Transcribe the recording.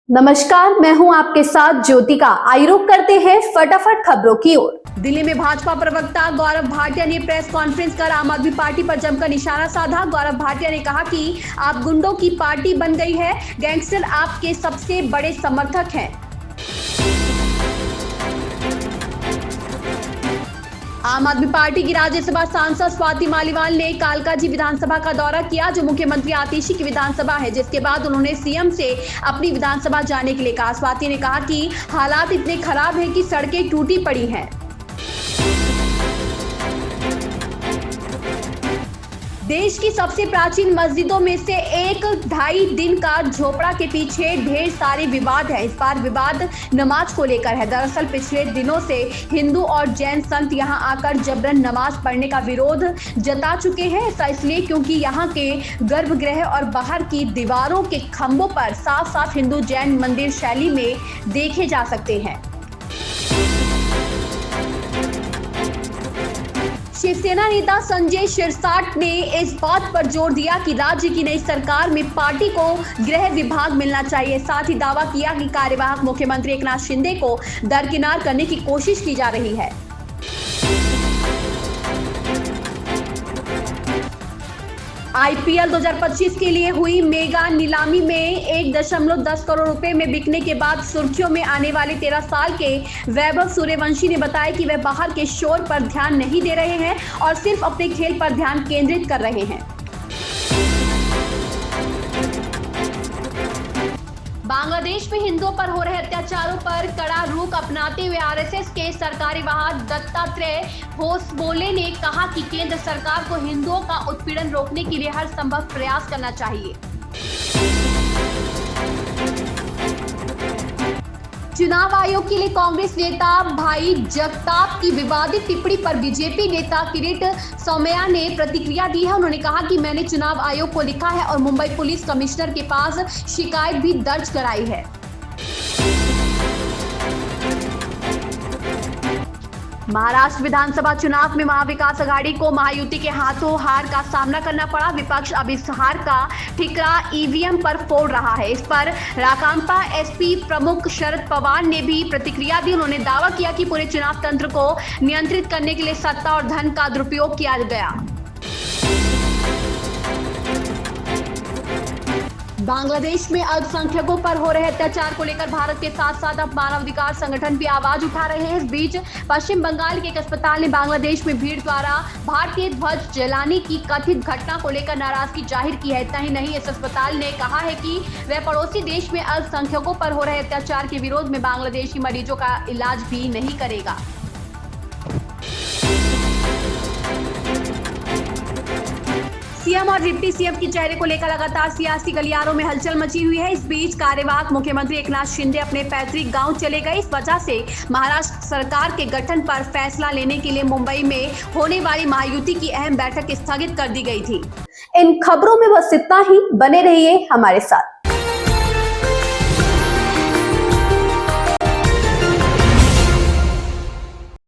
नमस्कार, मैं हूं आपके साथ ज्योतिका। आइए रुक करते हैं फटाफट खबरों की ओर। दिल्ली में भाजपा प्रवक्ता गौरव भाटिया ने प्रेस कॉन्फ्रेंस कर आम आदमी पार्टी पर जमकर निशाना साधा। गौरव भाटिया ने कहा कि आप गुंडों की पार्टी बन गई है, गैंगस्टर आपके सबसे बड़े समर्थक हैं। आम आदमी पार्टी की राज्यसभा सांसद स्वाति मालीवाल ने कालकाजी विधानसभा का दौरा किया, जो मुख्यमंत्री आतिशी की विधानसभा है, जिसके बाद उन्होंने सीएम से अपनी विधानसभा जाने के लिए कहा। स्वाति ने कहा कि हालात इतने खराब हैं कि सड़कें टूटी पड़ी हैं। देश की सबसे प्राचीन मस्जिदों में से एक 2.5 दिन का झोपड़ा के पीछे ढेर सारे विवाद है। इस बार विवाद नमाज को लेकर है। दरअसल पिछले दिनों से हिंदू और जैन संत यहां आकर जबरन नमाज पढ़ने का विरोध जता चुके हैं। ऐसा इसलिए क्योंकि यहां के गर्भगृह और बाहर की दीवारों के खंभों पर साफ साफ हिंदू जैन मंदिर शैली में देखे जा सकते हैं। शिवसेना नेता संजय शिरसाट ने इस बात पर जोर दिया कि राज्य की नई सरकार में पार्टी को गृह विभाग मिलना चाहिए। साथ ही दावा किया कि कार्यवाहक मुख्यमंत्री एकनाथ शिंदे को दरकिनार करने की कोशिश की जा रही है। आईपीएल 2025 के लिए हुई मेगा नीलामी में 1.10 करोड़ रुपए में बिकने के बाद सुर्खियों में आने वाले 13 साल के वैभव सूर्यवंशी ने बताया कि वे बाहर के शोर पर ध्यान नहीं दे रहे हैं और सिर्फ अपने खेल पर ध्यान केंद्रित कर रहे हैं। बांग्लादेश में हिंदुओं पर हो रहे अत्याचारों पर कड़ा रुख अपनाते हुए आरएसएस के सरकारी वाहक दत्तात्रेय होसबोले ने कहा कि केंद्र सरकार को हिंदुओं का उत्पीड़न रोकने के लिए हर संभव प्रयास करना चाहिए। चुनाव आयोग के लिए कांग्रेस नेता भाई जगताप की विवादित टिप्पणी पर बीजेपी नेता किरीट सोमैया ने प्रतिक्रिया दी है। उन्होंने कहा कि मैंने चुनाव आयोग को लिखा है और मुंबई पुलिस कमिश्नर के पास शिकायत भी दर्ज कराई है। महाराष्ट्र विधानसभा चुनाव में महाविकास आघाड़ी को महायुति के हाथों हार का सामना करना पड़ा। विपक्ष अब इस हार का ठिकरा ईवीएम पर फोड़ रहा है। इस पर राकांपा एसपी प्रमुख शरद पवार ने भी प्रतिक्रिया दी। उन्होंने दावा किया कि पूरे चुनाव तंत्र को नियंत्रित करने के लिए सत्ता और धन का दुरुपयोग किया गया। बांग्लादेश में अल्पसंख्यकों पर हो रहे अत्याचार को लेकर भारत के साथ साथ अब मानवाधिकार संगठन भी आवाज उठा रहे हैं। इस बीच पश्चिम बंगाल के एक अस्पताल ने बांग्लादेश में भीड़ द्वारा भारतीय ध्वज जलाने की कथित घटना को लेकर नाराजगी जाहिर की है। इतना ही नहीं, इस अस्पताल ने कहा है कि वह पड़ोसी देश में अल्पसंख्यकों पर हो रहे अत्याचार के विरोध में बांग्लादेशी मरीजों का इलाज भी नहीं करेगा। सीएम और डिप्टी सीएम के चेहरे को लेकर लगातार सियासी गलियारों में हलचल मची हुई है। इस बीच कार्यवाहक मुख्यमंत्री एकनाथ शिंदे अपने पैतृक गांव चले गए। इस वजह से महाराष्ट्र सरकार के गठन पर फैसला लेने के लिए मुंबई में होने वाली महायुति की अहम बैठक स्थगित कर दी गई थी। इन खबरों में बस इतना ही। बने रहिए हमारे साथ।